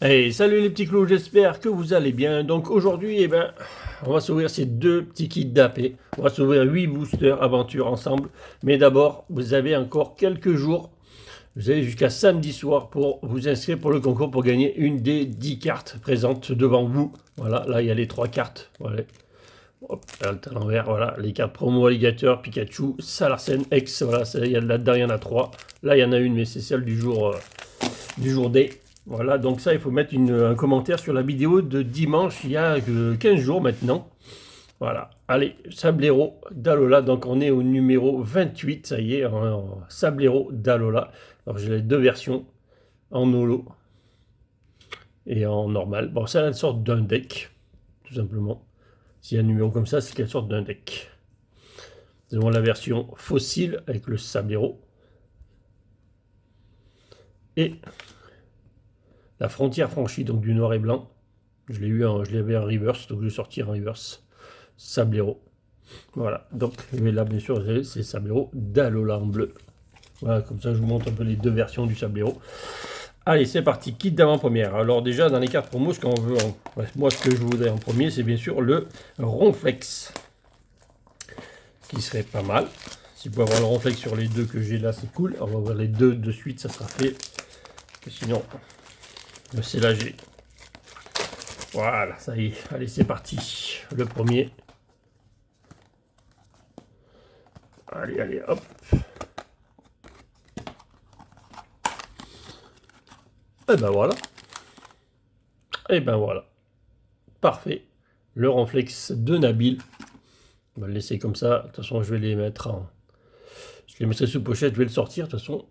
Hey, salut les petits clous, j'espère que vous allez bien. Donc aujourd'hui, on va s'ouvrir ces deux petits kits d'AP. On va s'ouvrir 8 boosters aventure ensemble. Mais d'abord, vous avez encore quelques jours. Vous avez jusqu'à samedi soir pour vous inscrire pour le concours pour gagner une des 10 cartes présentes devant vous. Voilà, là il y a les 3 cartes. Voilà. Hop, à l'envers, voilà, les cartes promo alligator, Pikachu, Salarsen, X. Voilà, là-dedans il y en a 3. Là il y en a une, mais c'est celle du jour D. Voilà, donc ça, il faut mettre un commentaire sur la vidéo de dimanche, il y a 15 jours maintenant. Voilà, allez, Sablero d'Alola, donc on est au numéro 28, ça y est, en Sablero d'Alola. Alors j'ai les deux versions, en holo et en normal. Bon, ça, elle sort d'un deck, tout simplement. S'il y a un numéro comme ça, c'est qu'elle sort d'un deck. Nous avons la version fossile avec le Sablero. Et la frontière franchie, donc du noir et blanc. Je l'avais en reverse, donc je l'ai sorti en reverse. Sablero. Voilà, donc là bien sûr c'est Sablero d'Alola en bleu. Voilà, comme ça je vous montre un peu les deux versions du Sablero. Allez, c'est parti, kit d'avant-première. Alors déjà dans les cartes promo, ce qu'on veut, moi ce que je voudrais en premier, c'est bien sûr le Ronflex, qui serait pas mal. Si vous pouvez avoir le Ronflex sur les deux que j'ai là, c'est cool. On va voir les deux de suite, ça sera fait. Sinon, c'est là j'ai. Voilà, ça y est. Allez, c'est parti. Le premier. Allez, allez, hop. Et ben voilà. Et ben voilà. Parfait. Le Ronflex de Nabil. On va le laisser comme ça. De toute façon, je vais les mettre en. Je les mettrai sous pochette, je vais le sortir. De toute façon,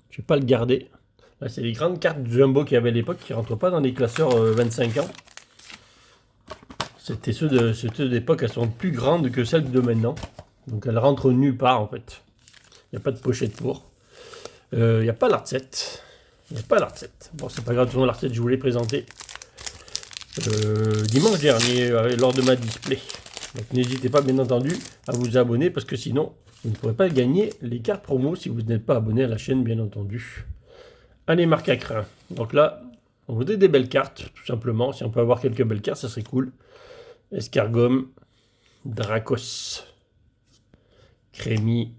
je vais pas le garder. Là, c'est les grandes cartes Jumbo qu'il y avait à l'époque qui ne rentrent pas dans les classeurs 25 ans. C'était ceux d'époque, elles sont plus grandes que celles de maintenant. Donc elles rentrent nulle part en fait. Il n'y a pas de pochette pour. Il n'y a pas l'art 7. Il n'y a pas l'art 7. Bon, c'est pas grave, tout l'art 7, je vous l'ai présenté dimanche dernier lors de ma display. Donc n'hésitez pas bien entendu à vous abonner parce que sinon vous ne pourrez pas gagner les cartes promo si vous n'êtes pas abonné à la chaîne bien entendu. Allez, marque à crin. Donc là, on voudrait des belles cartes tout simplement. Si on peut avoir quelques belles cartes, ça serait cool. Escargom, Dracos, Crémy,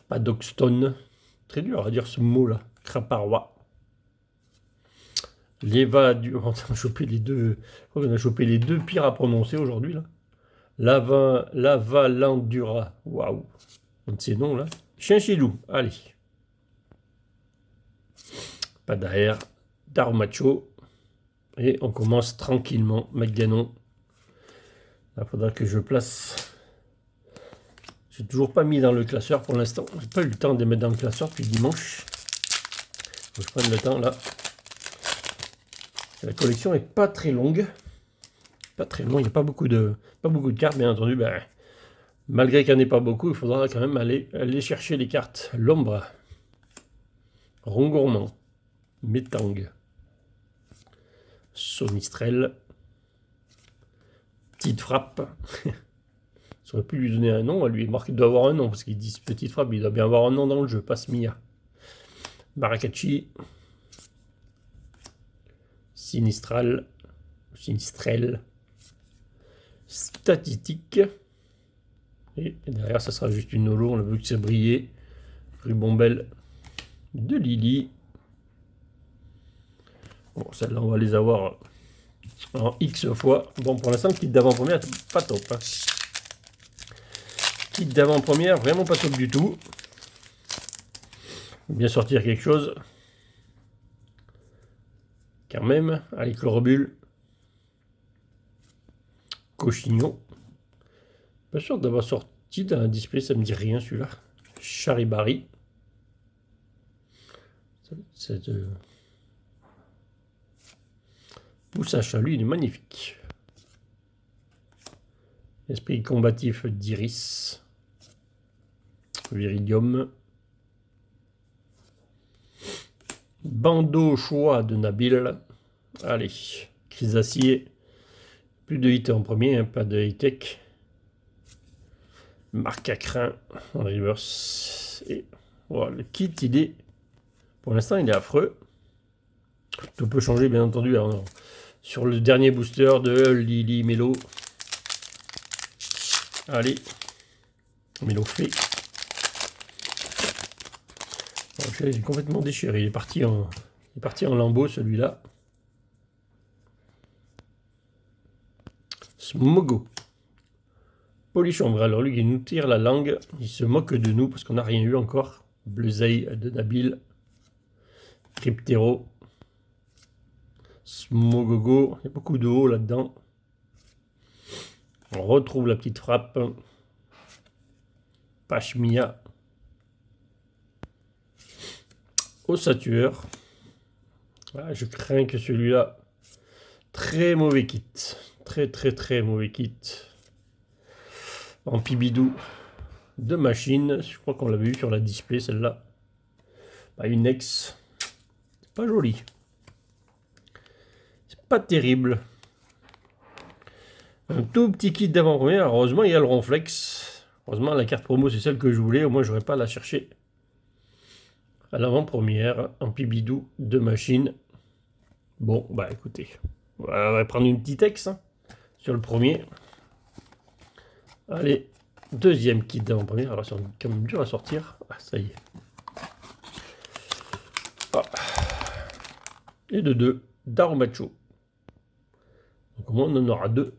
Paddockstone. Très dur à dire ce mot-là. Craparois. Leva du. On a chopé les deux. On a chopé les deux pires à prononcer aujourd'hui là. Lavalandura. Waouh. Un de ces noms là. Chinchilou. Allez. Pas d'air. Darmacho. Et on commence tranquillement. McGanon. Il faudra que je place. J'ai toujours pas mis dans le classeur pour l'instant. J'ai pas eu le temps de les mettre dans le classeur depuis dimanche. Faut que je prenne le temps là. La collection est pas très longue. Pas très long, il n'y a pas beaucoup de cartes, bien entendu. Ben, malgré qu'il n'y en ait pas beaucoup, il faudra quand même aller chercher les cartes. L'ombre, Rongourmand, Métang, Sonistrel, Petite Frappe. Ça aurait pu lui donner un nom, lui. Marc, il doit avoir un nom, parce qu'il dit Petite Frappe, il doit bien avoir un nom dans le jeu, pas Smia. Maracacci, Sinistrel, Statistique. Et derrière, ça sera juste une holo, on a vu que c'est brillé. Rubombelle de Lily. Bon, celle-là, on va les avoir en X fois. Bon, pour l'instant, le kit d'avant-première, pas top. Hein. Kit d'avant-première, vraiment pas top du tout. Bien sortir quelque chose. Quand même. Allez, Chlorobule. Cochignon. Pas sûr d'avoir sorti d'un display, ça me dit rien celui-là. Charibari. Cette Poussacha, lui, il est magnifique. Esprit combatif d'Iris. Viridium. Bandeau choix de Nabil. Allez, crise d'acier. Plus de hit en premier, hein, pas de high-tech. Marque à crin en reverse. Et voilà, le kit, il est. Pour l'instant, il est affreux. Tout peut changer, bien entendu. Alors, sur le dernier booster de Lily Melo. Allez, Melo fait. Il est complètement déchiré. Il est parti en lambeaux, celui-là. Smogo. Polichombre. Alors lui, il nous tire la langue. Il se moque de nous parce qu'on n'a rien eu encore. Bleuzeille de Nabil. Cryptero. Smogogo. Il y a beaucoup de haut là-dedans. On retrouve la petite frappe. Pashmia. Ossature. Ah, je crains que celui-là... Très mauvais kit. Très mauvais kit. En pibidou de machine. Je crois qu'on l'avait vu sur la display, celle-là. Une ex. C'est pas joli. C'est pas terrible. Un tout petit kit d'avant-première. Heureusement, il y a le Ronflex. Heureusement, la carte promo, c'est celle que je voulais. Au moins, j'aurais pas à la chercher à l'avant-première. En pibidou de machine. Bon, bah écoutez. On va prendre une petite ex hein, sur le premier. Allez, deuxième kit d'avant-première. Alors, c'est quand même dur à sortir. Ah, ça y est. Ah. Et de 2, Darumacho. Donc, au moins, on en aura deux.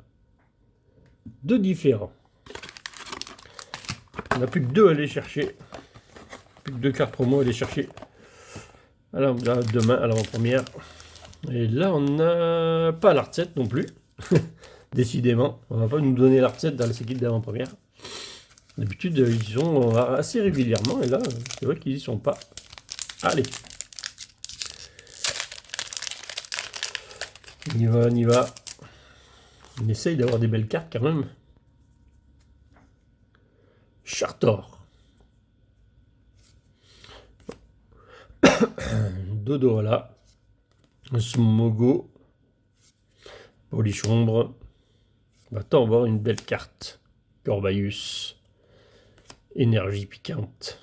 Deux différents. On n'a plus que 2 à aller chercher. Plus que 2 cartes promo à aller chercher. Alors, demain, à l'avant-première. Et là, on n'a pas la recette non plus. Décidément, on va pas nous donner la recette dans ces kits d'avant-première. D'habitude, ils y sont assez régulièrement. Et là, c'est vrai qu'ils y sont pas. Allez. On y va, on y va. On essaye d'avoir des belles cartes quand même. Chartor. Dodola. Smogo. Polichombre. Va-t-on avoir une belle carte. Corbayus. Énergie piquante.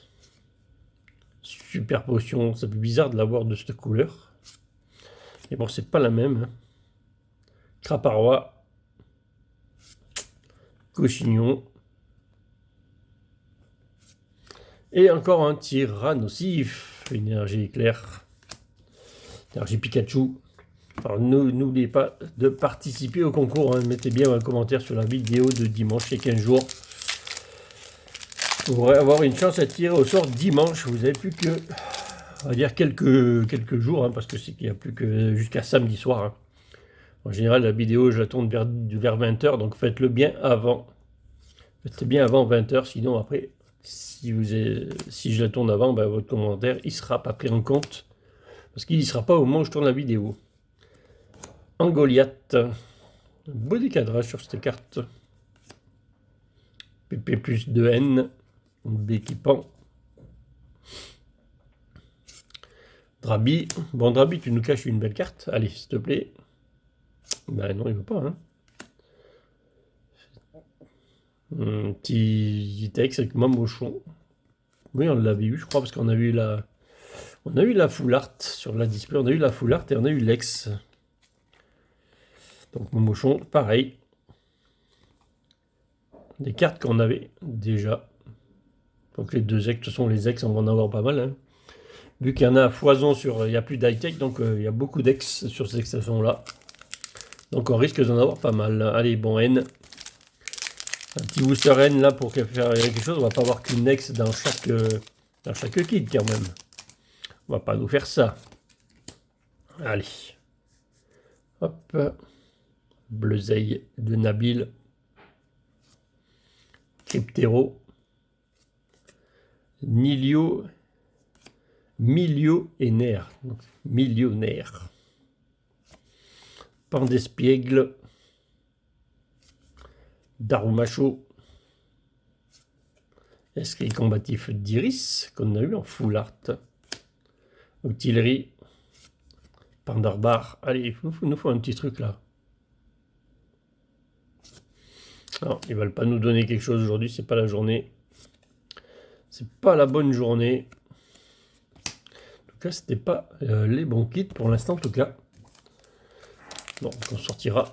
Super potion. C'est bizarre de l'avoir de cette couleur. Et bon, c'est pas la même. Hein. Craparois. Cochignon. Et encore un Tyrannosif. Énergie éclair. Énergie Pikachu. Alors n'oubliez pas de participer au concours. Hein. Mettez bien un commentaire sur la vidéo de dimanche et 15 jours. Vous pourrez avoir une chance à tirer au sort dimanche. Vous n'avez plus que, on va dire, quelques jours. Hein, parce que c'est qu'il n'y a plus que jusqu'à samedi soir. Hein. En général, la vidéo, je la tourne vers 20h. Donc faites-le bien avant. Faites-le bien avant 20h. Sinon, après, si je la tourne avant, ben, votre commentaire, il ne sera pas pris en compte. Parce qu'il n'y sera pas au moment où je tourne la vidéo. En Goliath. Beau décadrage sur cette carte. PP plus 2N. D'équipant. Drabi. Bon, Drabi, tu nous caches une belle carte. Allez, s'il te plaît. Ben non, il ne veut pas. Hein. Un petit texte avec Mamochon. Oui, on l'avait eu, je crois, parce qu'on a eu la full art sur la display. On a eu la full art et on a eu l'ex. Donc Mamochon, pareil. Des cartes qu'on avait déjà. Donc les deux ex, de toute façon les ex, on va en avoir pas mal. Hein. Vu qu'il y en a à foison sur... Il n'y a plus d'high-tech, donc il y a beaucoup d'ex sur ces extensions-là. Donc on risque d'en avoir pas mal. Allez, bon, N. Un petit booster N là pour faire quelque chose. On va pas avoir qu'une ex dans chaque kit quand même. On va pas nous faire ça. Allez. Hop. Bleuzeille de Nabil. Cryptero. Nilio. Millionnaire. Millionnaire. Pandespiègle. Darumacho. Escrit combatif d'Iris, qu'on a eu en full art. Octillerie. Pandarbar. Allez, il nous faut un petit truc là. Non, ils ne veulent pas nous donner quelque chose aujourd'hui, c'est pas la journée. C'est pas la bonne journée. tout cas, c'était pas les bons kits pour l'instant, en tout cas. Donc, on sortira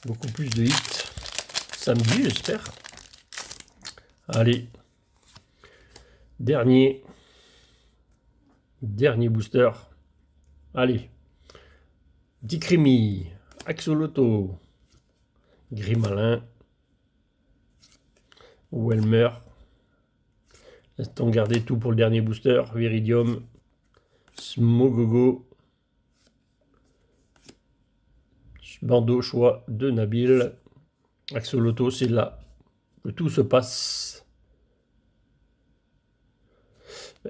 beaucoup plus de hits samedi, j'espère. Allez, dernier booster. Allez, Dicrimi, Axolotl, Grimalin, Welmer. Laisse-t-on garder tout pour le dernier booster. Viridium, Smogogo, bandeau choix de Nabil. Axolotl, c'est là que tout se passe.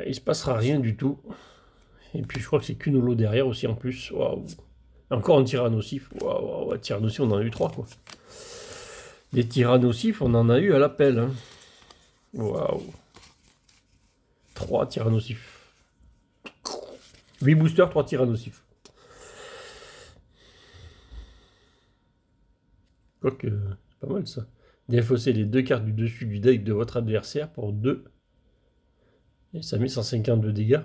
Il se passera rien du tout. Et puis je crois que c'est qu'une holo derrière aussi en plus. Waouh. Encore un tyrannosif. Waouh, tyrannosif, on en a eu 3 quoi. Des tyrannosifs, on en a eu à l'appel. Hein. Waouh. 3 tyrannosifs. 8 boosters, 3 tyrannosifs. Quoique, c'est pas mal ça. Défausser les 2 cartes du dessus du deck de votre adversaire pour 2. Et ça met 152 dégâts.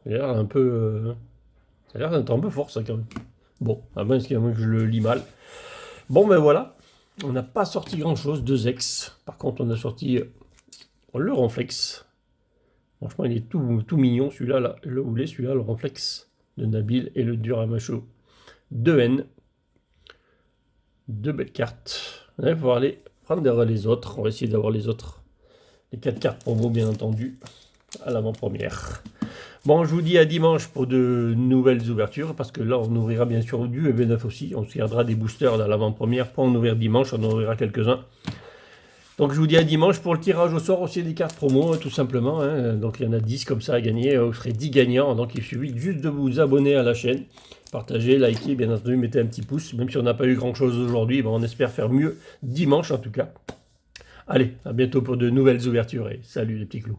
Ça a l'air un peu... ça a l'air d'être un peu fort ça quand même. Bon, à moins que je le lis mal. Bon ben voilà. On n'a pas sorti grand chose, 2 ex. Par contre on a sorti le Ronflex. Franchement il est tout mignon celui-là. Là. Le Houlet, celui-là, le Ronflex de Nabil et le Duramacho 2N. 2 belles cartes. Il va falloir aller prendre les autres. On va essayer d'avoir les autres. Les 4 cartes promo bien entendu. À l'avant-première. Bon, je vous dis à dimanche pour de nouvelles ouvertures, parce que là, on ouvrira bien sûr du EV9 aussi. On se gardera des boosters dans l'avant-première pour en ouvrir dimanche. On en ouvrira quelques-uns. Donc, je vous dis à dimanche pour le tirage au sort aussi des cartes promo, tout simplement. Hein. Donc, il y en a 10 comme ça à gagner. Vous serez 10 gagnants. Donc, il suffit juste de vous abonner à la chaîne. Partagez, likez, bien entendu, mettez un petit pouce. Même si on n'a pas eu grand-chose aujourd'hui, bon, on espère faire mieux dimanche en tout cas. Allez, à bientôt pour de nouvelles ouvertures et salut les petits clous.